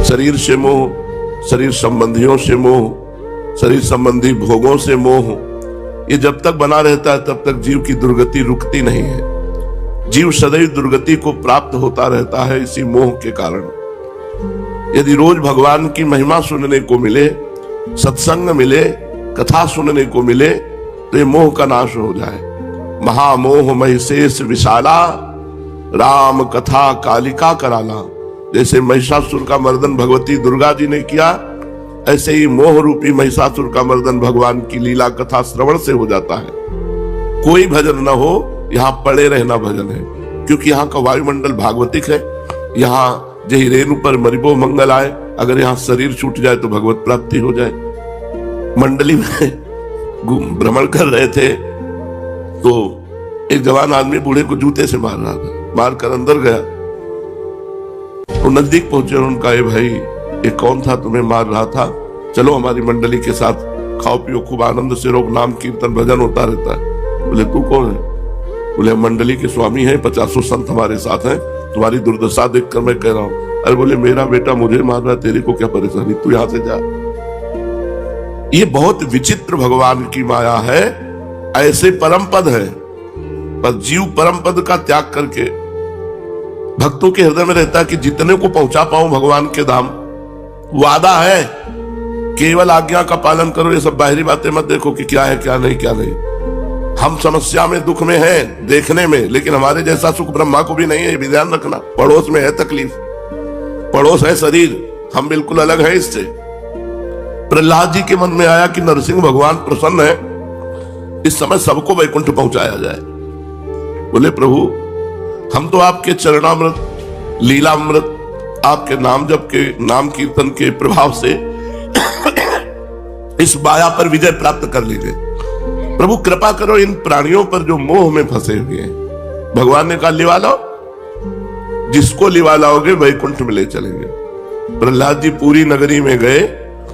शरीर से मोह, शरीर संबंधियों से मोह, शरीर संबंधी भोगों से मोह, ये जब तक बना रहता है तब तक जीव की दुर्गति रुकती नहीं है। जीव सदैव दुर्गति को प्राप्त होता रहता है इसी मोह के कारण। यदि रोज भगवान की महिमा सुनने को मिले, सत्संग मिले, कथा सुनने को मिले, तो ये मोह का नाश हो जाए। महामोह महिषेष विशाला, राम कथा कालिका कराला। जैसे महिषासुर का मर्दन भगवती दुर्गा जी ने किया, ऐसे ही मोह रूपी महिषासुर का मर्दन भगवान की लीला कथा श्रवण से हो जाता है। कोई भजन न हो, यहाँ पड़े रहना भजन है, क्योंकि यहाँ का वायुमंडल भागवतिक है। यहाँ जही रेणु पर मरिबो मंगल आए, अगर यहाँ शरीर छूट जाए तो भगवत प्राप्ति हो जाए। मंडली में भ्रमण कर रहे थे तो एक जवान आदमी बूढ़े को जूते से मार रहा था, मार कर अंदर गया। तो नजदीक पहुंचे और उनका, ए भाई ये कौन था तुम्हें मार रहा था, चलो हमारी मंडली के साथ खाओ पियो खूब आनंद से रहो, नाम कीर्तन भजन होता रहता है। बोले तू कौन है? बोले मंडली के स्वामी हैं, 50 संत हमारे साथ हैं, तुम्हारी दुर्दशा देखकर मैं कह रहा हूं। अरे बोले मेरा बेटा मुझे मार रहा है, तेरे को क्या परेशानी, तू यहां से जा। ये बहुत विचित्र भगवान की माया है। ऐसे परम पद है, पर जीव परम पद का त्याग करके भक्तों के हृदय में रहता है कि जितने को पहुंचा पाऊं भगवान के धाम। वादा है, केवल आज्ञा का पालन करो, ये सब बाहरी बातें मत देखो कि क्या है क्या नहीं क्या नहीं। हम समस्या में दुख में हैं देखने में, लेकिन हमारे जैसा सुख ब्रह्मा को भी नहीं है, ये भी ध्यान रखना। पड़ोस में है तकलीफ, पड़ोस है शरीर, हम बिल्कुल अलग है इससे। प्रहलाद जी के मन में आया कि नरसिंह भगवान प्रसन्न है, इस समय सबको वैकुंठ पहुंचाया जाए। बोले प्रभु हम तो आपके चरणामृत, लीलामृत, आपके नाम जप के, नाम कीर्तन के प्रभाव से इस माया पर विजय प्राप्त कर लीजिए। प्रभु कृपा करो इन प्राणियों पर जो मोह में फंसे हुए हैं। भगवान ने कहा लिवा लाओ, जिसको लिवा लाओगे वैकुंठ में ले चलेंगे। प्रहलाद जी पूरी नगरी में गए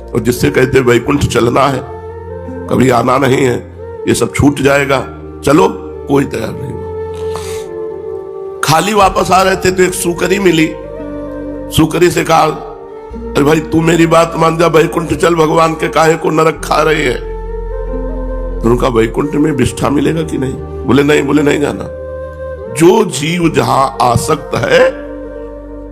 और जिससे कहते वैकुंठ चलना है, कभी आना नहीं है, ये सब छूट जाएगा, चलो, कोई तैयार नहीं। खाली वापस आ रहे थे तो एक सुकरी मिली। सुकरी से कहा अरे भाई तू मेरी बात मान जा, वैकुंठ चल, भगवान के काहे को नरक खा रही है। तो उनका वैकुंठ में विष्ठा मिलेगा कि नहीं? बोले नहीं, बोले नहीं जाना। जो जीव जहां आसक्त है,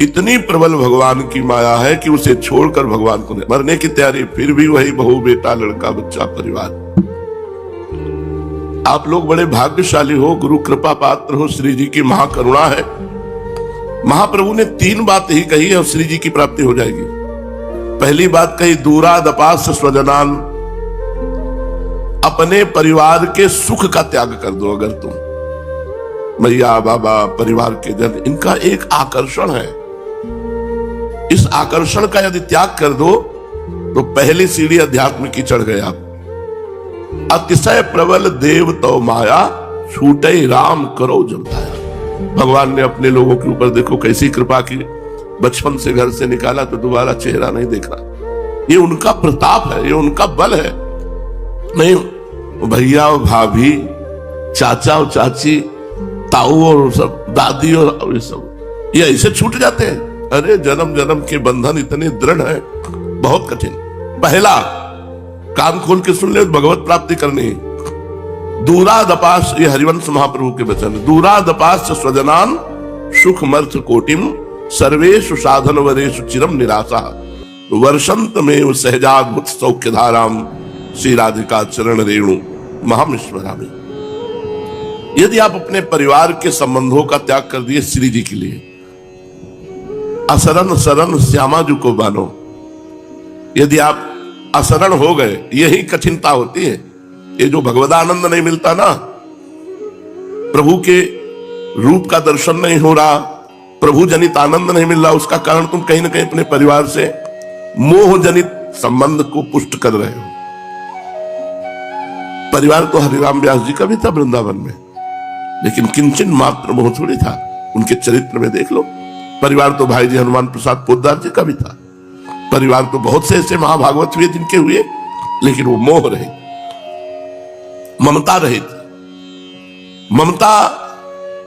इतनी प्रबल भगवान की माया है कि उसे छोड़कर भगवान को मरने की तैयारी, फिर भी वही बहू बेटा लड़का बच्चा परिवार। आप लोग बड़े भाग्यशाली हो, गुरु कृपा पात्र हो, श्री जी की महाकरुणा है। महाप्रभु ने 3 बात ही कही है और श्री जी की प्राप्ति हो जाएगी। पहली बात कही, दूरादपास स्वजनान, अपने परिवार के सुख का त्याग कर दो। अगर तुम मैया बाबा परिवार के जन, इनका एक आकर्षण है, इस आकर्षण का यदि त्याग कर दो तो पहली सीढ़ी अध्यात्म की चढ़ गए आप। अतिशय प्रबल देव तो माया, छूटे राम करो जमताया। भगवान ने अपने लोगों के ऊपर देखो कैसी कृपा की। बचपन से घर से निकाला तो दोबारा चेहरा नहीं देखा। ये उनका प्रताप है, ये उनका बल है। नहीं भैया और भाभी, चाचा और चाची, ताऊ और सब दादी और ये सब, ये ऐसे छूट जाते हैं। अरे जन्म जन्म के बंधन इतने दृढ़ है, बहुत कठिन। पहला कान खोल के सुन ले, भगवत प्राप्ति करनी। दूरादपास, ये हरिवंश महाप्रभु के वचन, दूरादपास स्वजनान सुख मर्थ कोटिम, सर्वेषु साधन वरेषु चिरम निराशा, वर्षंत में सहजाद्भुत सौख्य धाराम, श्री राधिका चरण रेणु महामिश्वरामी। यदि आप अपने परिवार के संबंधों का त्याग कर दिए श्री जी के लिए, असरण शरण श्यामा जी को बानो, यदि आप असरण हो गए, यही कठिनता होती है। ये जो भगवदानंद नहीं मिलता ना, प्रभु के रूप का दर्शन नहीं हो रहा, प्रभु जनित आनंद नहीं मिल रहा, उसका कारण तुम कहीं ना कहीं अपने परिवार से मोह जनित संबंध को पुष्ट कर रहे हो। परिवार तो हरिराम व्यास जी का भी था वृंदावन में, लेकिन किंचन मात्र मोह थोड़ी था। उनके चरित्र में देख लो। परिवार तो भाई जी हनुमान प्रसाद पोद्दार जी का भी था। परिवार तो बहुत से ऐसे महाभागवत हुए जिनके हुए, लेकिन वो मोह रहे, ममता रहित। ममता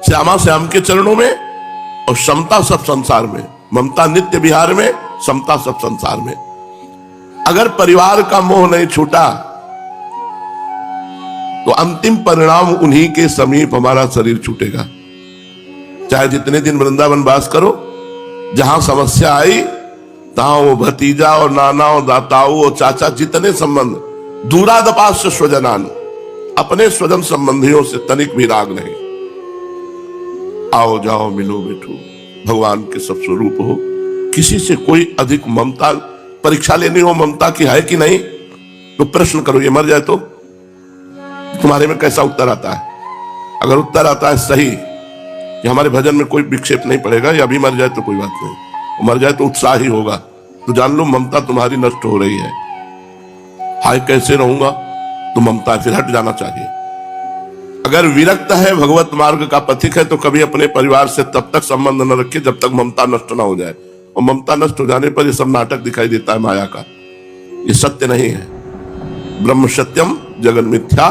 श्यामा श्याम के चरणों में और क्षमता सब संसार में। ममता नित्य विहार में, समता सब संसार में। अगर परिवार का मोह नहीं छूटा तो अंतिम परिणाम उन्हीं के समीप हमारा शरीर छूटेगा। चाहे जितने दिन वृंदावन वास करो, जहां समस्या आई तहां वो भतीजा और नाना और दाताऊ और चाचा जितने संबंध, दूरादपास्य स्वजनान, अपने स्वजन संबंधियों से तनिक भी राग नहीं। आओ जाओ मिलो बैठो, भगवान के सब स्वरूप हो। किसी से कोई अधिक ममता, परीक्षा लेनी हो ममता की है कि नहीं, तो प्रश्न करो ये मर जाए तो तुम्हारे में कैसा उत्तर आता है। अगर उत्तर आता है सही कि हमारे भजन में कोई विक्षेप नहीं पड़ेगा, या अभी मर जाए तो कोई बात नहीं, मर जाए तो उत्साह ही होगा, तो जान लो ममता तुम्हारी नष्ट हो रही है। हाय कैसे रहूंगा, तो ममता फिर हट जाना चाहिए। अगर विरक्त है, भगवत मार्ग का पथिक है, तो कभी अपने परिवार से तब तक संबंध न रखे जब तक ममता नष्ट ना हो जाए। और ममता नष्ट हो जाने पर ये सब नाटक दिखाई देता है माया का। ये सत्य नहीं है। ब्रह्म सत्यम जगन मिथ्या,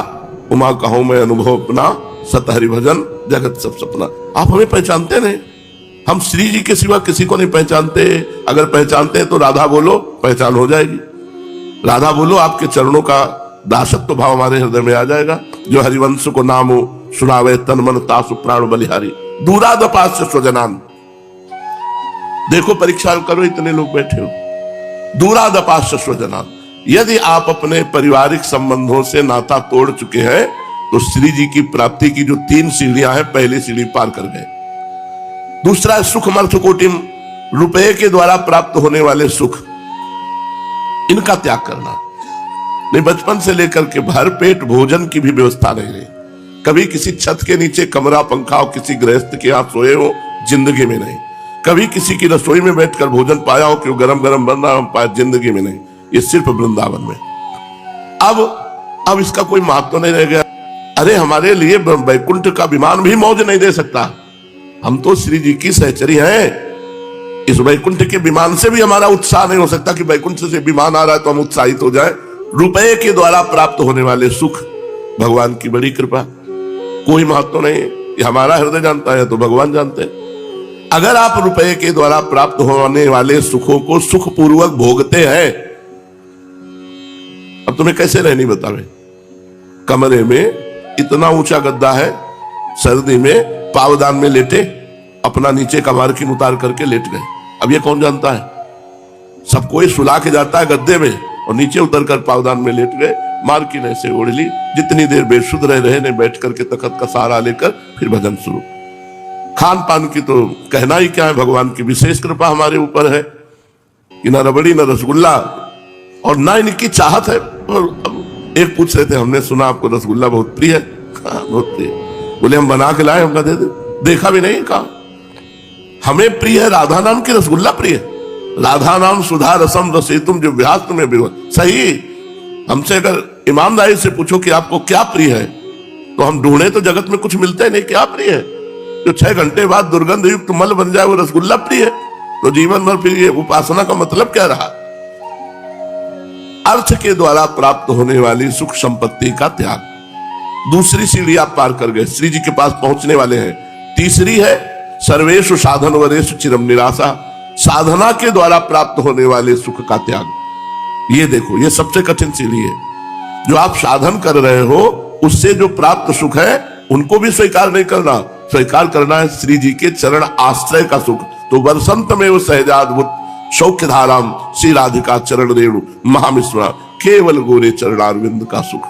उमा कहूं मैं अनुभव अपना, सत हरि भजन जगत सब सपना। आप हमें पहचानते नहीं, हम श्री जी के सिवा किसी को नहीं पहचानते। अगर पहचानते हैं तो राधा बोलो, पहचान हो जाएगी। राधा बोलो, आपके चरणों का दासत्व भाव हमारे हृदय में आ जाएगा। जो हरिवंश को नाम सुनावे तन मन तासु प्राण बलिहारी, दूरादपास्य स्वजनान। देखो परीक्षा करो, इतने लोग बैठे हो, दूरादपास्य स्वजनान। यदि आप अपने पारिवारिक संबंधों से नाता तोड़ चुके हैं तो श्री जी की प्राप्ति की जो 3 सीढ़ियां हैं, पहली सीढ़ी पार कर गए। दूसरा है सुखमर्थ कोटिम, रुपए के द्वारा प्राप्त होने वाले सुख, इनका त्याग करना। नहीं, बचपन से लेकर के भर पेट भोजन की भी व्यवस्था नहीं रही। कभी किसी छत के नीचे कमरा पंखा हो, किसी गृहस्थ के यहां सोए हो, जिंदगी में नहीं। कभी किसी की रसोई में बैठकर भोजन पाया हो कि वो गरम गरम बन रहा पाया, जिंदगी में नहीं। ये सिर्फ वृंदावन में। अब इसका कोई महत्व नहीं रह गया। अरे हमारे लिए वैकुंठ का विमान भी मौज नहीं दे सकता। हम तो श्री जी की सहचरी हैं। इस वैकुंठ के विमान से भी हमारा उत्साह नहीं हो सकता कि वैकुंठ से विमान आ रहा है तो हम उत्साहित हो जाए। रुपए के द्वारा प्राप्त होने वाले सुख, भगवान की बड़ी कृपा, कोई महत्व नहीं है। ये हमारा हृदय जानता है तो भगवान जानते हैं। अगर आप रुपए के द्वारा प्राप्त होने वाले सुखों को सुखपूर्वक भोगते हैं, अब तुम्हें कैसे रहनी बतावे। कमरे में इतना ऊंचा गद्दा है, सर्दी में पावदान में लेटे, अपना नीचे का मार्किन उतार करके लेट गए। अब ये कौन जानता है? सब कोई सुला के जाता है गद्दे में और नीचे उतर कर पावदान में लेट गए, मार्किन ऐसे ओढ़ ली। जितनी देर बेसुध रहे ने बैठ करके तखत का सहारा लेकर फिर भजन शुरू। खान पान की तो कहना ही क्या है, भगवान की विशेष कृपा हमारे ऊपर है कि न रबड़ी न रसगुल्ला और ना इनकी चाहत है। और एक पूछ रहे थे, हमने सुना आपको रसगुल्ला बहुत प्रिय है। बहुत प्रिय। बोले हम बना के लाए, हमका दे दे। देखा भी नहीं, कहा हमें प्रिय है राधा नाम की रसगुल्ला प्रिय है। राधा नाम सुधा रसम रसेतुम जो व्यास में भी सही। हमसे अगर ईमानदारी से पूछो कि आपको क्या प्रिय है, तो हम ढूंढे तो जगत में कुछ मिलते नहीं। क्या प्रिय है? जो 6 घंटे बाद दुर्गंध युक्त मल बन जाए वो रसगुल्ला प्रिय है। तो जीवन भर फिर ये उपासना का मतलब क्या रहा? अर्थ के द्वारा प्राप्त होने वाली सुख संपत्ति का त्याग। दूसरी सीढ़ी आप पार कर गए, श्री जी के पास पहुंचने वाले हैं। तीसरी है सर्वेषु साधन वरेषु चिरम निराशा, साधना के द्वारा प्राप्त होने वाले सुख का त्याग। ये देखो, ये सबसे कठिन सीढ़ी है। जो आप साधन कर रहे हो उससे जो प्राप्त सुख है उनको भी स्वीकार नहीं करना। स्वीकार करना है श्री जी के चरण आश्रय का सुख। तो वर्षंत में वो सहजाद्भुत सौख्य धाराम श्री राधिका चरण रेणु महामिश्रा, केवल गोरे चरणारविंद का सुख।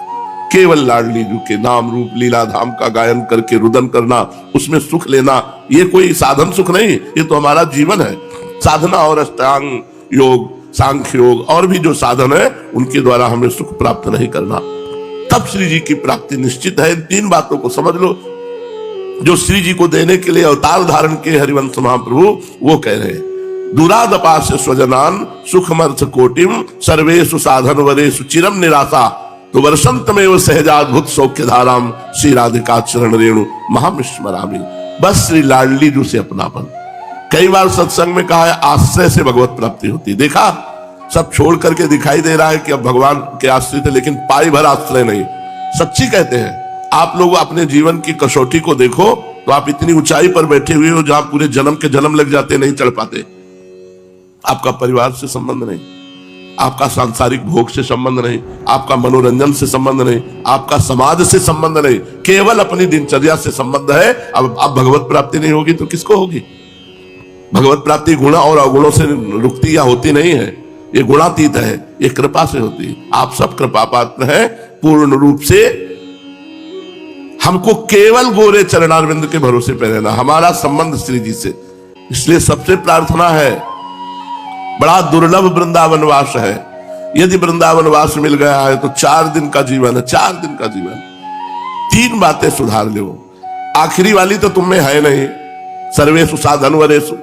केवल लाडली जू के नाम रूप लीला धाम का गायन करके रुदन करना, उसमें सुख लेना, ये कोई साधन सुख नहीं, ये तो हमारा जीवन है। साधना और अष्टांग योग, सांख्य योग और भी जो साधन है उनके द्वारा हमें सुख प्राप्त नहीं करना। तब श्री जी की प्राप्ति निश्चित है। इन 3 बातों को समझ लो जो श्री जी को देने के लिए अवतार धारण के हरिवंश महाप्रभु वो कह रहे हैं। दूरादपास्य स्वजनान सुखमर्थ कोटिम सर्वेषु साधन वरेषु चिरम निराशा, तो वर्षंत में वो सहजाद्भुत सौख्य धाराम श्री राधिका चरण रेणु महामिश्मरामी। बस श्री लाडली जू से अपनापन। कई बार सत्संग में कहा है आश्रय से भगवत प्राप्ति होती। देखा, सब छोड़ करके दिखाई दे रहा है कि अब भगवान के आश्रित है, लेकिन पाई भर आश्रय नहीं। सच्ची कहते हैं। आप लोग अपने जीवन की कसौटी को देखो तो आप इतनी ऊंचाई पर बैठे हुए हो जहां पूरे जन्म के जन्म लग जाते, नहीं चढ़ पाते। आपका परिवार से संबंध नहीं, आपका सांसारिक भोग से संबंध नहीं, आपका मनोरंजन से संबंध नहीं, आपका समाज से संबंध नहीं, केवल अपनी दिनचर्या से संबंध है। अब भगवत प्राप्ति नहीं होगी तो किसको होगी? भगवत प्राप्ति गुण और अवगुणों से रुकती या होती नहीं है, ये गुणातीत है, ये कृपा से होती है। आप सब कृपा पात्र हैं पूर्ण रूप से। हमको केवल गोरे चरणारविंद के भरोसे पे रहना, हमारा संबंध श्री जी से। इसलिए सबसे प्रार्थना है, बड़ा दुर्लभ वृंदावन वास है। यदि वृंदावन वास मिल गया है तो 4 दिन का जीवन है, 4 दिन का जीवन। 3 बातें सुधार लो। आखिरी वाली तो तुम में है नहीं, सर्वेषु साधन वरेषु,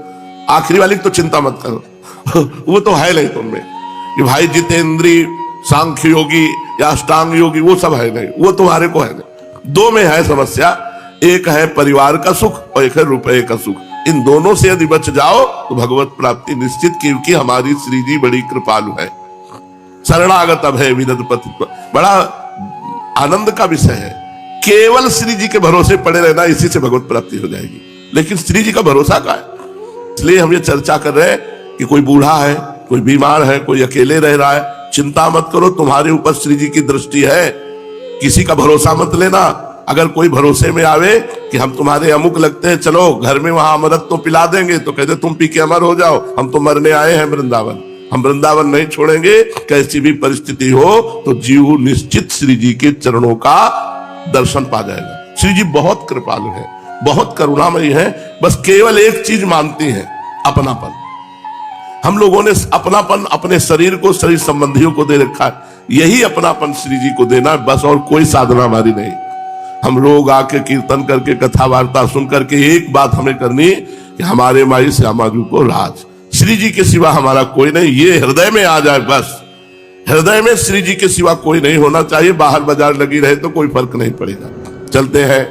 आखिरी वाली तो चिंता मत करो वो तो है नहीं तुम में कि भाई जितेंद्री सांख्य योगी या अष्टांग योगी, वो सब है नहीं, वो तुम्हारे को है नहीं। 2 में है समस्या, एक है परिवार का सुख और एक है रुपए का सुख। इन दोनों से यदि बच जाओ तो भगवत प्राप्ति निश्चित, क्योंकि हमारी श्री जी बड़ी कृपालु है। शरणागत अभय विदद पतित्व, बड़ा आनंद का विषय है। केवल श्री जी के भरोसे पड़े रहना, इसी से भगवत प्राप्ति हो जाएगी। लेकिन श्री जी का भरोसा क्या है? इसलिए हम ये चर्चा कर रहे हैं कि कोई बूढ़ा है, कोई बीमार है, कोई अकेले रह रहा है, चिंता मत करो, तुम्हारे ऊपर श्री जी की दृष्टि है। किसी का भरोसा मत लेना। अगर कोई भरोसे में आवे कि हम तुम्हारे अमुक लगते हैं, चलो घर में वहां अमृत तो पिला देंगे, तो कहते तुम पी के अमर हो जाओ, हम तो मरने आए हैं वृंदावन, हम वृंदावन नहीं छोड़ेंगे। कैसी भी परिस्थिति हो तो जीव निश्चित श्री जी के चरणों का दर्शन पा जाएगा। श्री जी बहुत कृपालु है, बहुत करुणामयी है। बस केवल एक चीज मानती है, अपनापन। हम लोगों ने अपनापन अपने शरीर को, शरीर संबंधियों को दे रखा है। यही अपनापन श्री जी को देना है बस, और कोई साधना हमारी नहीं। हम लोग आके कीर्तन करके, कथा वार्ता सुन करके एक बात हमें करनी कि हमारे माई श्यामा जी को राज, श्री जी के सिवा हमारा कोई नहीं, ये हृदय में आ जाए बस। हृदय में श्री जी के सिवा कोई नहीं होना चाहिए। बाहर बाजार लगी रहे तो कोई फर्क नहीं पड़ेगा। चलते हैं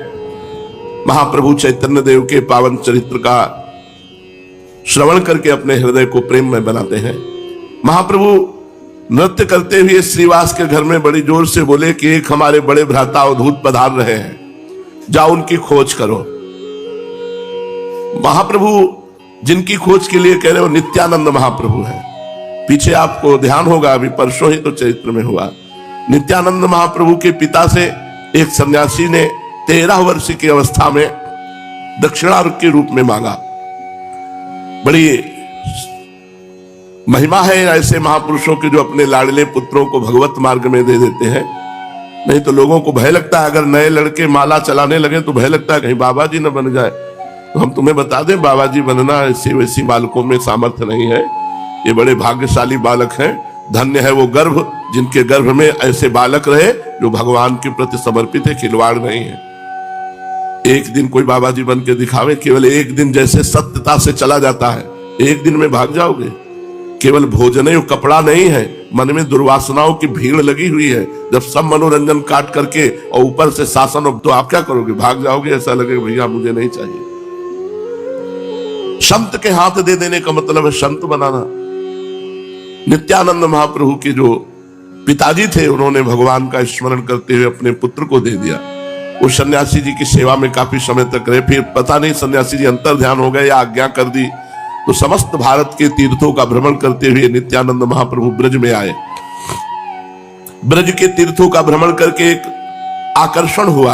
महाप्रभु चैतन्य देव के पावन चरित्र का श्रवण करके अपने हृदय को प्रेम में बनाते हैं। महाप्रभु नृत्य करते हुए श्रीवास के घर में बड़ी जोर से बोले कि एक हमारे बड़े भ्राता अवधूत पधार रहे हैं, जाओ उनकी खोज करो। महाप्रभु जिनकी खोज के लिए कह रहे हो नित्यानंद महाप्रभु है। पीछे आपको ध्यान होगा, अभी परसों ही तो चरित्र में हुआ, नित्यानंद महाप्रभु के पिता से एक सन्यासी ने 13 वर्ष की अवस्था में दक्षिणार्घ के रूप में मांगा। बड़ी महिमा है ऐसे महापुरुषों के जो अपने लाडले पुत्रों को भगवत मार्ग में दे देते हैं। नहीं तो लोगों को भय लगता है, अगर नए लड़के माला चलाने लगे तो भय लगता है कहीं बाबा जी न बन जाए। तो हम तुम्हें बता दें, बाबा जी बनना ऐसे वैसी बालकों में सामर्थ्य नहीं है। ये बड़े भाग्यशाली बालक हैं। धन्य है वो गर्भ जिनके गर्भ में ऐसे बालक रहे जो भगवान के प्रति समर्पित है, खिलवाड़ नहीं है। एक दिन कोई बाबा जी बन के दिखावे, केवल एक दिन जैसे सत्यता से चला जाता है, एक दिन में भाग जाओगे। केवल भोजन है, कपड़ा नहीं है, मन में दुर्वासनाओं की भीड़ लगी हुई है। जब सब मनोरंजन काट करके और ऊपर से शासन, तो आप क्या करोगे? भाग जाओगे। ऐसा लगेगा भैया मुझे नहीं चाहिए। संत के हाथ दे देने का मतलब है संत बनाना। नित्यानंद महाप्रभु के जो पिताजी थे, उन्होंने भगवान का स्मरण करते हुए अपने पुत्र को दे दिया। वो सन्यासी जी की सेवा में काफी समय तक रहे। फिर पता नहीं सन्यासी जी अंतर ध्यान हो गए या आज्ञा कर दी, तो समस्त भारत के तीर्थों का भ्रमण करते हुए नित्यानंद महाप्रभु ब्रज में आए। ब्रज के तीर्थों का भ्रमण करके एक आकर्षण हुआ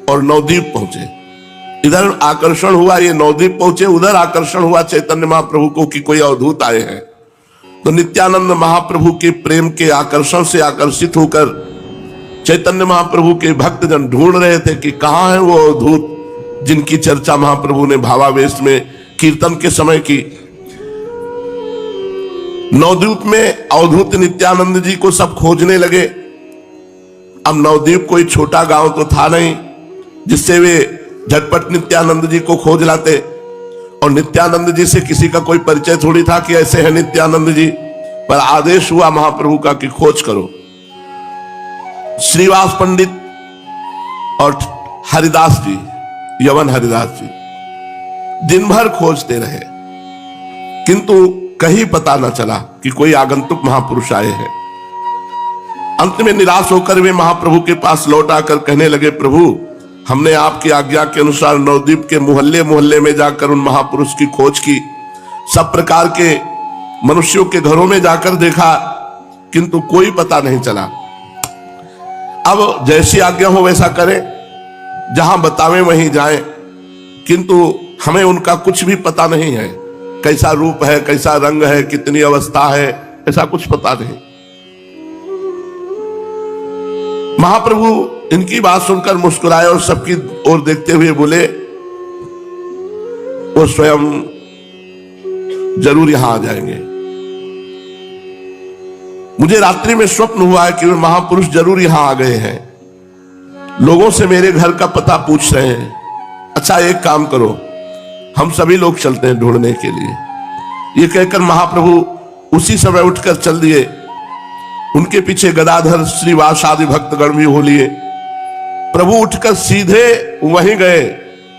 और नवद्वीप पहुंचे। इधर आकर्षण हुआ, ये नवद्वीप पहुंचे, उधर आकर्षण हुआ चैतन्य महाप्रभु को कि कोई अवधूत आए हैं। तो नित्यानंद महाप्रभु के प्रेम के आकर्षण से आकर्षित होकर चैतन्य महाप्रभु के भक्तजन ढूंढ रहे थे कि कहां है वो अवधूत जिनकी चर्चा महाप्रभु ने भावावेश में कीर्तन के समय की। नवद्वीप में अवधूत नित्यानंद जी को सब खोजने लगे। अब नवद्वीप कोई छोटा गांव तो था नहीं जिससे वे झटपट नित्यानंद जी को खोज लाते, और नित्यानंद जी से किसी का कोई परिचय थोड़ी था कि ऐसे है नित्यानंद जी। पर आदेश हुआ महाप्रभु का कि खोज करो। श्रीवास पंडित और हरिदास जी, यवन हरिदास जी दिन भर खोजते रहे, किंतु कहीं पता न चला कि कोई आगंतुक महापुरुष आए हैं। अंत में निराश होकर वे महाप्रभु के पास लौट आकर कहने लगे, प्रभु हमने आपकी आज्ञा के अनुसार नवद्वीप के मोहल्ले मोहल्ले में जाकर उन महापुरुष की खोज की। सब प्रकार के मनुष्यों के घरों में जाकर देखा, किंतु कोई पता नहीं चला। अब जैसी आज्ञा हो वैसा करें, जहां बतावें वहीं जाएं, किंतु हमें उनका कुछ भी पता नहीं है। कैसा रूप है, कैसा रंग है, कितनी अवस्था है, ऐसा कुछ पता नहीं। महाप्रभु इनकी बात सुनकर मुस्कुराए और सबकी ओर देखते हुए बोले, वो स्वयं जरूर यहां आ जाएंगे। मुझे रात्रि में स्वप्न हुआ है कि वे महापुरुष जरूर यहां आ गए हैं, लोगों से मेरे घर का पता पूछ रहे हैं। अच्छा, एक काम करो, हम सभी लोग चलते हैं ढूंढने के लिए। ये कहकर महाप्रभु उसी समय उठकर चल दिए। उनके पीछे गदाधर, श्रीवास आदि भक्तगण भी हो लिए। प्रभु उठकर सीधे वहीं गए,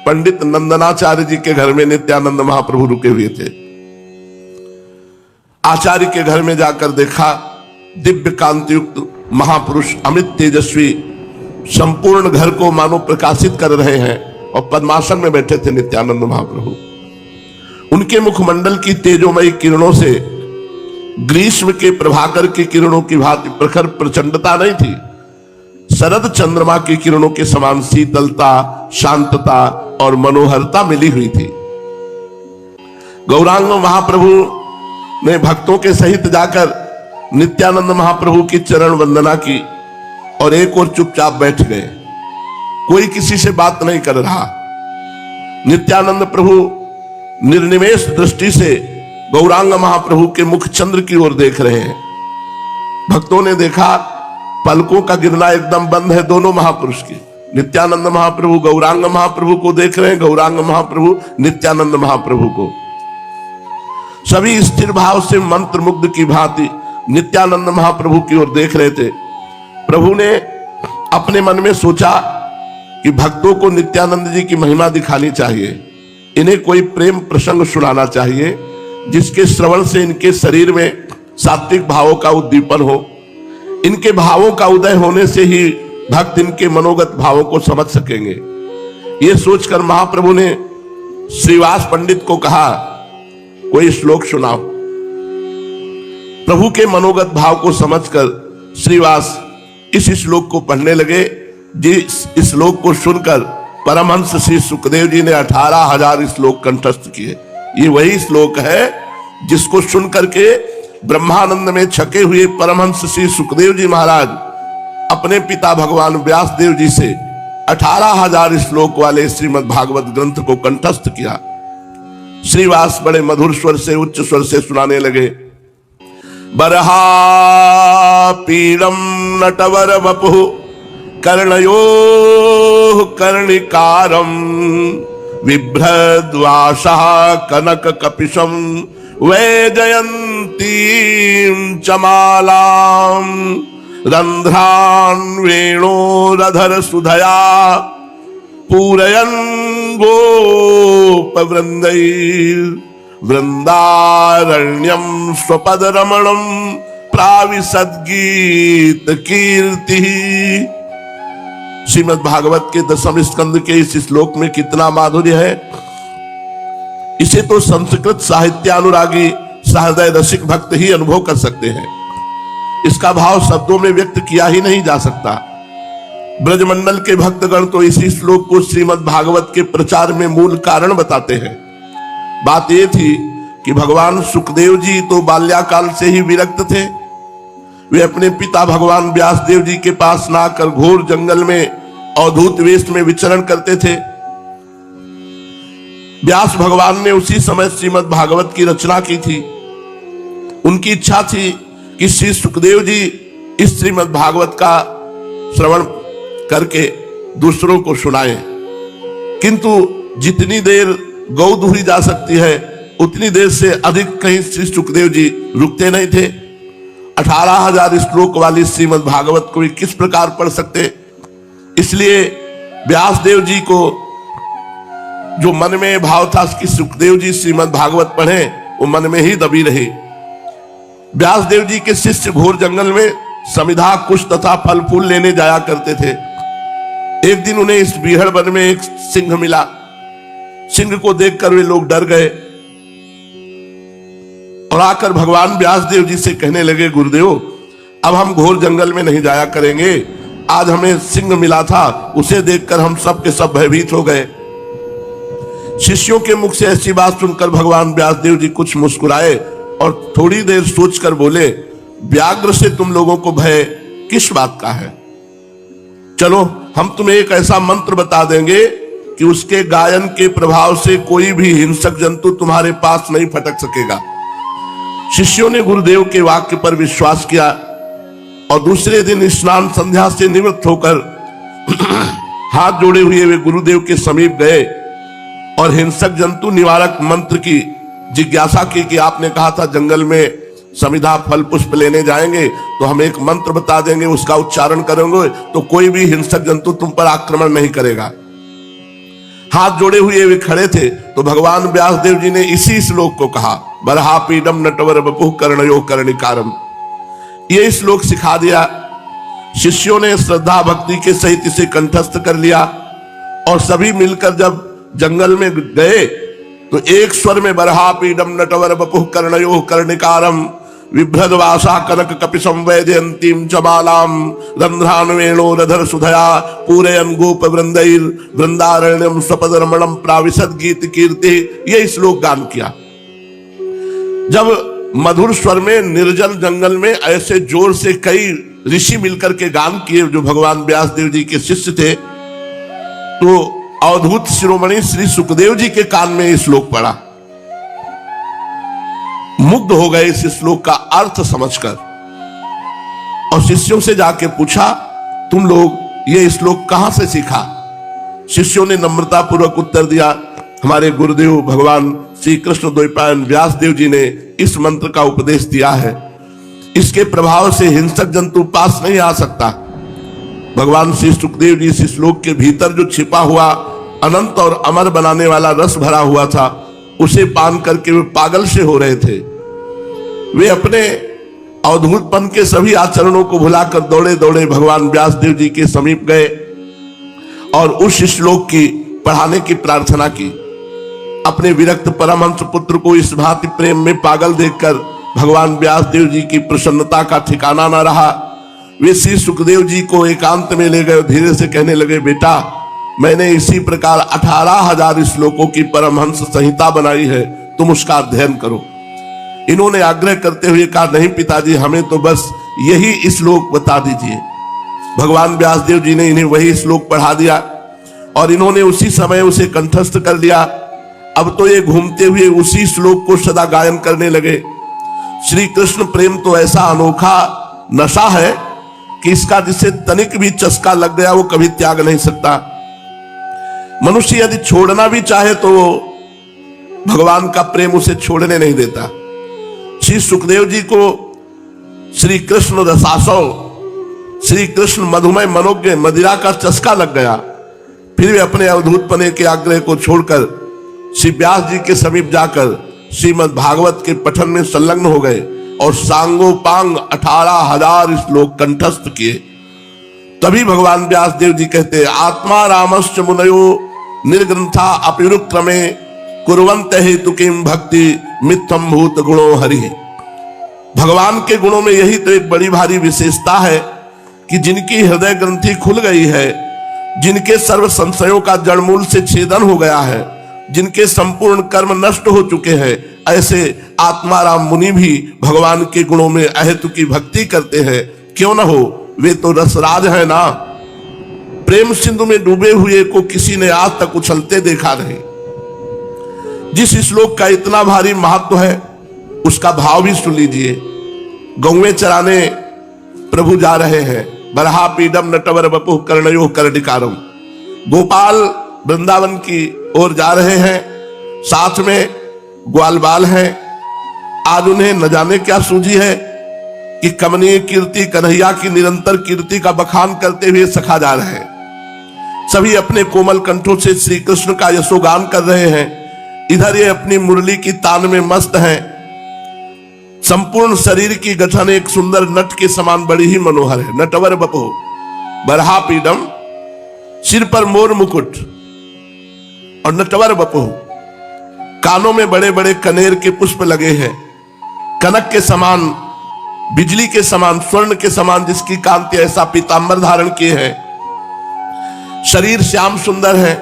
पंडित नंदनाचार्य जी के घर में नित्यानंद महाप्रभु रुके हुए थे। आचार्य के घर में जाकर देखा, दिव्य कांति युक्त महापुरुष अमित तेजस्वी संपूर्ण घर को मानो प्रकाशित कर रहे हैं और पद्मासन में बैठे थे नित्यानंद महाप्रभु। उनके मुखमंडल की तेजोमयी किरणों से ग्रीष्म के प्रभाकर की किरणों की भांति प्रखर प्रचंडता नहीं थी। शरद चंद्रमा की किरणों के समान शीतलता, शांतता और मनोहरता मिली हुई थी। गौरांग महाप्रभु ने भक्तों के सहित जाकर नित्यानंद महाप्रभु की चरण वंदना की और एक और चुपचाप बैठ गए। कोई किसी से बात नहीं कर रहा। नित्यानंद प्रभु निर्निमेष दृष्टि से गौरांग महाप्रभु के मुख चंद्र की ओर देख रहे हैं। भक्तों ने देखा, पलकों का गिरना एकदम बंद है दोनों महापुरुष की। नित्यानंद महाप्रभु गौरांग महाप्रभु को देख रहे हैं, गौरांग महाप्रभु नित्यानंद महाप्रभु को। सभी स्थिर भाव से मंत्र मुग्ध की भांति नित्यानंद महाप्रभु की ओर देख रहे थे। प्रभु ने अपने मन में सोचा कि भक्तों को नित्यानंद जी की महिमा दिखानी चाहिए, इन्हें कोई प्रेम प्रसंग सुनाना चाहिए जिसके श्रवण से इनके शरीर में सात्विक भावों का उद्दीपन हो। इनके भावों का उदय होने से ही भक्त इनके मनोगत भावों को समझ सकेंगे। यह सोचकर महाप्रभु ने श्रीवास पंडित को कहा, कोई श्लोक सुनाओ। प्रभु के मनोगत भाव को समझकर श्रीवास इस श्लोक को पढ़ने लगे। जिस श्लोक को सुनकर परमहंस श्री सुखदेव जी ने 18,000 श्लोक कंठस्थ किए। ये वही श्लोक है जिसको सुनकर के ब्रह्मानंद में छके हुए परमहंस श्री सुखदेव जी महाराज अपने पिता भगवान व्यासदेव जी से 18,000 श्लोक वाले श्रीमद् भागवत ग्रंथ को कंठस्थ किया। श्रीवास बड़े मधुर स्वर से, उच्च स्वर से सुनाने लगे। बरहा पीड़म नटवर वपु कर्णयो कर्णिकारम बिभ्रद्वासः कनक कपिशम वैजयंतीं चमालां रंध्रान् वेणोरधर सुधया पूरयन् गोपवृन्दैः वृंदारण्यम स्वपद रमणम प्राविशद्गीत कीर्ति। श्रीमद् भागवत के 10वें स्कंद के इस श्लोक में कितना माधुर्य है। इसे तो संस्कृत साहित्यानुरागी सहृदय रसिक भक्त ही अनुभव कर सकते हैं। इसका भाव शब्दों में व्यक्त किया ही नहीं जा सकता। ब्रजमंडल के भक्तगण तो इसी श्लोक को श्रीमद् भागवत के प्रचार में मूल कारण बताते हैं। बात यह थी कि भगवान सुखदेव जी तो बाल्याकाल से ही विरक्त थे। वे अपने पिता भगवान व्यासदेव जी के पास ना आकर घोर जंगल में अवधूत वेश में विचरण करते थे। व्यास भगवान ने उसी समय श्रीमद् भागवत की रचना की थी। उनकी इच्छा थी कि श्री सुखदेव जी इस श्रीमद् भागवत का श्रवण करके दूसरों को सुनाएं, किंतु जितनी देर गौ दुही जा सकती है उतनी देर से अधिक कहीं श्री सुखदेव जी रुकते नहीं थे। 18,000 श्लोक वाली श्रीमद् भागवत को किस प्रकार पढ़ सकते। इसलिए व्यासदेव जी को जो मन में भाव था कि सुखदेव जी श्रीमद् भागवत पढ़े, वो मन में ही दबी रही। व्यासदेव जी के शिष्य घोर जंगल में समिधा, कुश तथा फल फूल लेने जाया करते थे। एक दिन उन्हें इस बीहड़ वन में एक सिंह मिला। सिंह को देखकर वे लोग डर गए। और आकर भगवान व्यासदेव जी से कहने लगे, गुरुदेव अब हम घोर जंगल में नहीं जाया करेंगे। आज हमें सिंह मिला था, उसे देखकर हम सब के सब भयभीत हो गए। शिष्यों के मुख से ऐसी बात सुनकर भगवान व्यासदेव जी कुछ मुस्कुराए और थोड़ी देर सोचकर बोले, व्याघ्र से तुम लोगों को भय किस बात का है? चलो हम तुम्हें एक ऐसा मंत्र बता देंगे कि उसके गायन के प्रभाव से कोई भी हिंसक जंतु तुम्हारे पास नहीं फटक सकेगा। शिष्यों ने गुरुदेव के वाक्य पर विश्वास किया और दूसरे दिन स्नान संध्या से निवृत्त होकर हाथ जोड़े हुए वे गुरुदेव के समीप गए और हिंसक जंतु निवारक मंत्र की जिज्ञासा की कि आपने कहा था जंगल में समिधा फल पुष्प लेने जाएंगे तो हम एक मंत्र बता देंगे, उसका उच्चारण करेंगे तो कोई भी हिंसक जंतु तुम पर आक्रमण नहीं करेगा। हाथ जोड़े हुए वे खड़े थे तो भगवान व्यासदेव जी ने इसी श्लोक को कहा, बरहापीडम नटवर बपुः कर्णयो कर्णिकारम। ये श्लोक सिखा दिया। शिष्यों ने श्रद्धा भक्ति के सहित इसे कंठस्थ कर लिया और सभी मिलकर जब जंगल में गए तो एक स्वर में बरहापीडम नटवर बपुः कर्णयो कर्णिकारम विभ्रदवासा कनक कपिशं वैजयंतीं चमालां रंध्रान्वेणो रधर सुधया पूरयन् गोप वृंदैर् वृंदारण्यं स्वपदरमणं प्राविशद गीत कीर्ति। ये श्लोक गान किया। जब मधुर स्वर में निर्जल जंगल में ऐसे जोर से कई ऋषि मिलकर के गान किए जो भगवान व्यासदेव जी के शिष्य थे, तो अवधूत शिरोमणि श्री सुखदेव जी के कान में इस श्लोक पड़ा। मुग्ध हो गए इस श्लोक का अर्थ समझकर और शिष्यों से जाके पूछा, तुम लोग ये श्लोक कहां से सीखा? शिष्यों ने नम्रता पूर्वक उत्तर दिया, हमारे गुरुदेव भगवान श्री कृष्ण द्वैपायन व्यासदेव जी ने इस मंत्र का उपदेश दिया है। इसके प्रभाव से हिंसक जंतु पास नहीं आ सकता। भगवान श्री सुखदेव जी इस श्लोक के भीतर जो छिपा हुआ अनंत और अमर बनाने वाला रस भरा हुआ था, उसे पान करके वे पागल से हो रहे थे। वे अपने अवधूतपन के सभी आचरणों को भुलाकर दौड़े दौड़े भगवान व्यासदेव जी के समीप गए और उस श्लोक की पढ़ाने की प्रार्थना की। अपने विरक्त परमहंस पुत्र को इस भांति प्रेम में पागल देखकर भगवान व्यासदेव जी की प्रसन्नता का ठिकाना न रहा। वे श्री सुखदेव जी को एकांत में ले गए, धीरे से कहने लगे, बेटा मैंने इसी प्रकार 18,000 श्लोकों की परमहंस संहिता बनाई है, तुम उसका अध्ययन करो। इन्होंने आग्रह करते हुए कहा, नहीं पिताजी, हमें तो बस यही श्लोक बता दीजिए। भगवान व्यासदेव जी ने इन्हें वही श्लोक पढ़ा दिया और इन्होंने उसी समय उसे कंठस्थ कर लिया। अब तो ये घूमते हुए उसी श्लोक को सदा गायन करने लगे। श्री कृष्ण प्रेम तो ऐसा अनोखा नशा है कि इसका जिसे तनिक भी चस्का लग गया वो कभी त्याग नहीं सकता। मनुष्य यदि छोड़ना भी चाहे तो भगवान का प्रेम उसे छोड़ने नहीं देता। श्री सुखदेव जी को श्री कृष्ण रसासव, श्री कृष्ण मधुमय मनोज्ञ मदिरा का चस्का लग गया। फिर वे अपने अवधूतपने के आग्रह को छोड़कर श्री व्यास जी के समीप जाकर श्रीमद् भागवत के पठन में संलग्न हो गए और सांगोपांग 18,000 श्लोक कंठस्थ किए। तभी भगवान व्यासदेव जी कहते, आत्मा रामश्च मुनयो निर्ग्रंथा अपिरुक्रमे कुर्वन्त हेतु किम भक्ति मिथ्यम भूत गुणो हरि। भगवान के गुणों में यही तो एक बड़ी भारी विशेषता है कि जिनकी हृदय ग्रंथि खुल गई है, जिनके सर्व संशयों का जड़मूल से छेदन हो गया है, जिनके संपूर्ण कर्म नष्ट हो चुके हैं, ऐसे आत्माराम मुनि भी भगवान के गुणों में अहेतु की भक्ति करते हैं। क्यों न हो, वे तो रसराज है ना। प्रेम सिंधु में डूबे हुए को किसी ने आज तक उछलते देखा नहीं। जिस श्लोक का इतना भारी महत्व है उसका भाव भी सुन लीजिए। गौवें चराने प्रभु जा रहे हैं, बरहापीडम नटवर बपुः कर्णयो कर्णिकारम। गोपाल वृंदावन की ओर जा रहे हैं, साथ में ग्वाल बाल हैं। आज उन्हें न जाने क्या सूझी है कि कमनीय कीर्ति कन्हैया की निरंतर कीर्ति का बखान करते हुए सखा जा रहे हैं। सभी अपने कोमल कंठों से श्री कृष्ण का यशोगान कर रहे हैं। इधर ये अपनी मुरली की तान में मस्त हैं। संपूर्ण शरीर की गठन एक सुंदर नट के समान बड़ी ही मनोहर है। नटवर बपुः बरहापीडम, सिर पर मोर मुकुट और नटवर बपुः, कानों में बड़े बड़े कनेर के पुष्प लगे हैं। कनक के समान, बिजली के समान, स्वर्ण के समान जिसकी कांति, ऐसा पीतांबर धारण किए हैं। शरीर श्याम सुंदर है,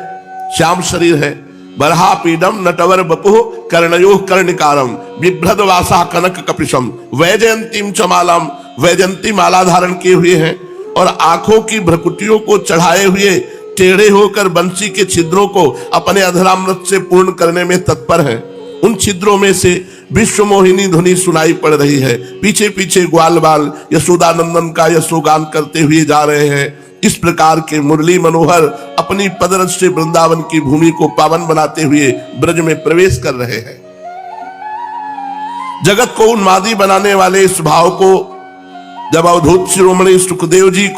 श्याम शरीर है। बरहा पीडम नटवर बपुः कर्णयोः कर्णिकारम बिभ्रद वासा कनक कपिशम वैजयंतीम चमालम, वैजयंती माला धारण किए हुए हैं और आंखों की भ्रकुटियों को चढ़ाए हुए टेढ़े होकर बंसी के छिद्रों को अपने अधरामृत से पूर्ण करने में तत्पर है। उन छिद्रों में से विश्व मोहिनी ध्वनि सुनाई पड़ रही है। पीछे पीछे ग्वाल बाल यशोदानंदन का यशोगान करते हुए जा रहे हैं। इस प्रकार के मुरली मनोहर अपनी पदरज से वृंदावन की भूमि को पावन बनाते हुए ब्रज में प्रवेश कर रहे हैं। जगत को उन्मादी बनाने वाले इस भाव को जब अवधूत शिरोमणि सुखदेव जी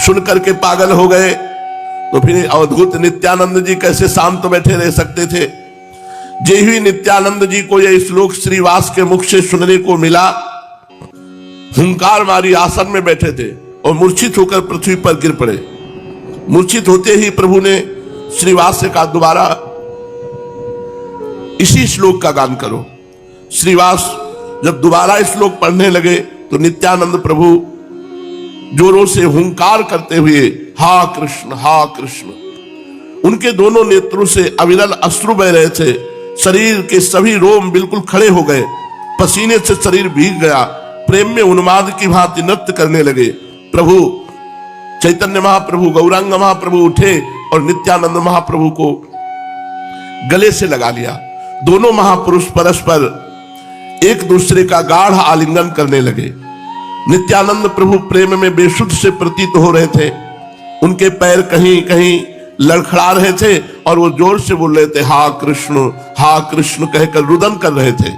सुनकर के पागल हो गए, तो फिर अवधूत नित्यानंद जी कैसे शांत बैठे रह सकते थे। जे हुई नित्यानंद जी को यह श्लोक श्रीवास के मुख से सुनने को मिला, हुंकार मारी आसन में बैठे थे और मूर्छित होकर पृथ्वी पर गिर पड़े। मूर्छित होते ही प्रभु ने श्रीवास से कहा, दोबारा इसी श्लोक का गान करो। श्रीवास जब दोबारा श्लोक पढ़ने लगे तो नित्यानंद प्रभु जोरों से हुंकार करते हुए हा कृष्ण हा कृष्ण। उनके दोनों नेत्रों से अविरल अश्रु बह रहे थे। शरीर के सभी रोम बिल्कुल खड़े हो गए, पसीने से शरीर भीग गया। प्रेम में उन्माद की भांति नृत्य करने लगे। प्रभु चैतन्य महाप्रभु, गौरांग महाप्रभु उठे और नित्यानंद महाप्रभु को गले से लगा लिया। दोनों महापुरुष परस्पर एक दूसरे का गाढ़ आलिंगन करने लगे। नित्यानंद प्रभु प्रेम में बेसुध से प्रतीत हो रहे थे। उनके पैर कहीं कहीं लड़खड़ा रहे थे और वो जोर से बोल रहे थे हा कृष्ण कहकर रुदन कर रहे थे।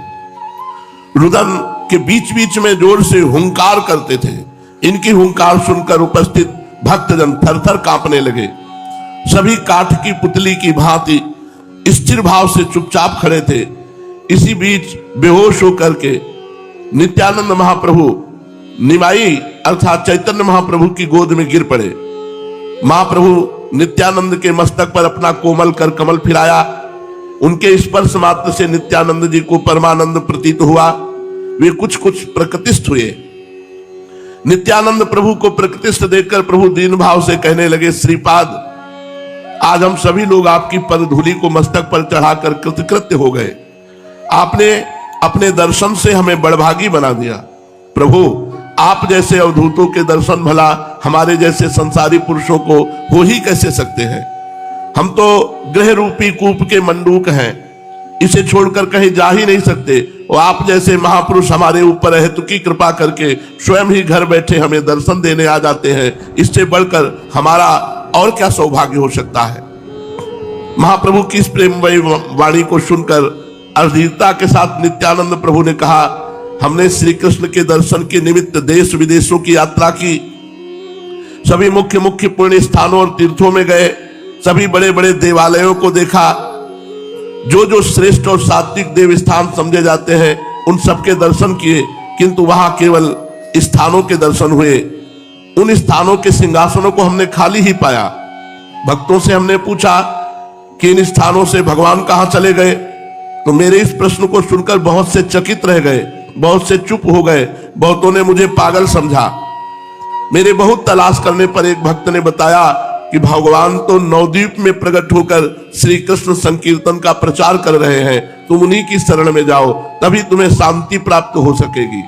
रुदन के बीच बीच में जोर से हुंकार करते थे। इनकी हुंकार सुनकर उपस्थित भक्तजन थरथर कांपने लगे। सभी काठ की पुतली की भांति स्थिर भाव से चुपचाप खड़े थे। इसी बीच बेहोश होकर के नित्यानंद महाप्रभु निमाई अर्थात चैतन्य महाप्रभु की गोद में गिर पड़े। महाप्रभु नित्यानंद के मस्तक पर अपना कोमल कर कमल फिराया। उनके स्पर्श मात्र से नित्यानंद जी को परमानंद प्रतीत हुआ। वे कुछ कुछ प्रकृतिस्थ हुए। नित्यानंद प्रभु को प्रकृतिस्थ देखकर प्रभु दीन भाव से कहने लगे, श्रीपाद, आज हम सभी लोग आपकी पद धूलि को मस्तक पर चढ़ाकर कृतकृत्य हो गए। आपने अपने दर्शन से हमें बड़भागी बना दिया। प्रभु, आप जैसे अवधूतों के दर्शन भला हमारे जैसे संसारी पुरुषों को हो ही कैसे सकते हैं। हम तो ग्रह रूपी कूप के मंडूक हैं, इसे छोड़कर कहीं जा ही नहीं सकते। और आप जैसे महापुरुष हमारे ऊपर हेतु की कृपा करके स्वयं ही घर बैठे हमें दर्शन देने आ जाते हैं। इससे बढ़कर हमारा और क्या सौभाग्य हो सकता है। महाप्रभु की इस प्रेममयी वाणी को सुनकर अधीरता के साथ नित्यानंद प्रभु ने कहा, हमने श्री कृष्ण के दर्शन के निमित्त देश विदेशों की यात्रा की, सभी मुख्य मुख्य पुण्य स्थानों और तीर्थों में गए, सभी बड़े बड़े देवालयों को देखा, जो जो श्रेष्ठ और सात्विक देव स्थान समझे जाते हैं उन सबके दर्शन किए, किंतु वहां केवल स्थानों के दर्शन हुए। उन स्थानों के सिंहासनों को हमने खाली ही पाया। भक्तों से हमने पूछा कि इन स्थानों से भगवान कहां चले गए, तो मेरे इस प्रश्न को सुनकर बहुत से चकित रह गए, बहुत से चुप हो गए, बहुतों ने मुझे पागल समझा। मेरे बहुत तलाश करने पर एक भक्त ने बताया कि भगवान तो नवद्वीप में प्रकट होकर श्री कृष्ण संकीर्तन का प्रचार कर रहे हैं, तुम उन्हीं की शरण में जाओ, तभी तुम्हें शांति प्राप्त हो सकेगी।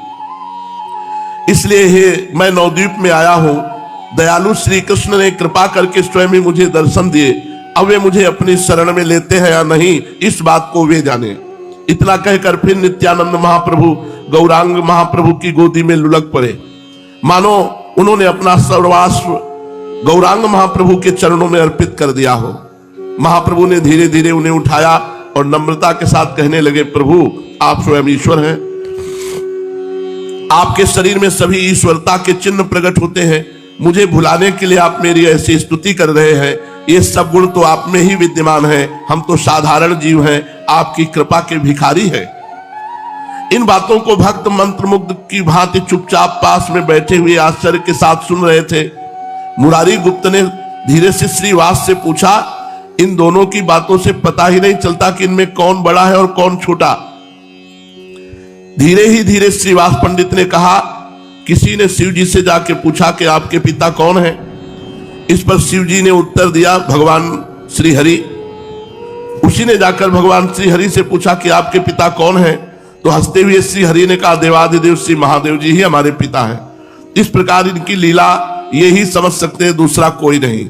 इसलिए हे मैं नवद्वीप में आया हूं। दयालु श्री कृष्ण ने कृपा करके स्वयं ही मुझे दर्शन दिए। अब वे मुझे अपनी शरण में लेते हैं या नहीं, इस बात को वे जाने। इतना कहकर फिर नित्यानंद महाप्रभु गौरांग महाप्रभु की गोदी में लुढ़क पड़े, मानो उन्होंने अपना सर्वस्व गौरांग महाप्रभु के चरणों में अर्पित कर दिया हो। महाप्रभु ने धीरे धीरे उन्हें उठाया और नम्रता के साथ कहने लगे, प्रभु आप स्वयं ईश्वर हैं। आपके शरीर में सभी ईश्वरता के चिन्ह प्रकट होते हैं। मुझे भुलाने के लिए आप मेरी ऐसी स्तुति कर रहे हैं। ये सब गुण तो आप में ही विद्यमान है, हम तो साधारण जीव हैं, आपकी कृपा के भिखारी हैं। इन बातों को भक्त मंत्रमुग्ध की भांति चुपचाप पास में बैठे हुए आश्चर्य के साथ सुन रहे थे। मुरारी गुप्त ने धीरे से श्रीवास से पूछा, इन दोनों की बातों से पता ही नहीं चलता कि इनमें कौन बड़ा है और कौन छोटा। धीरे ही धीरे श्रीवास पंडित ने कहा, किसी ने शिव जी से जाके पूछा कि आपके पिता कौन है। इस पर शिव जी ने उत्तर दिया, भगवान श्री हरि। उसी ने जाकर भगवान श्री हरि से पूछा कि आपके पिता कौन है, तो हंसते हुए श्री हरि ने कहा, देवाधिदेव श्री महादेव जी ही हमारे पिता हैं। इस प्रकार इनकी लीला ये ही समझ सकते हैं, दूसरा कोई नहीं।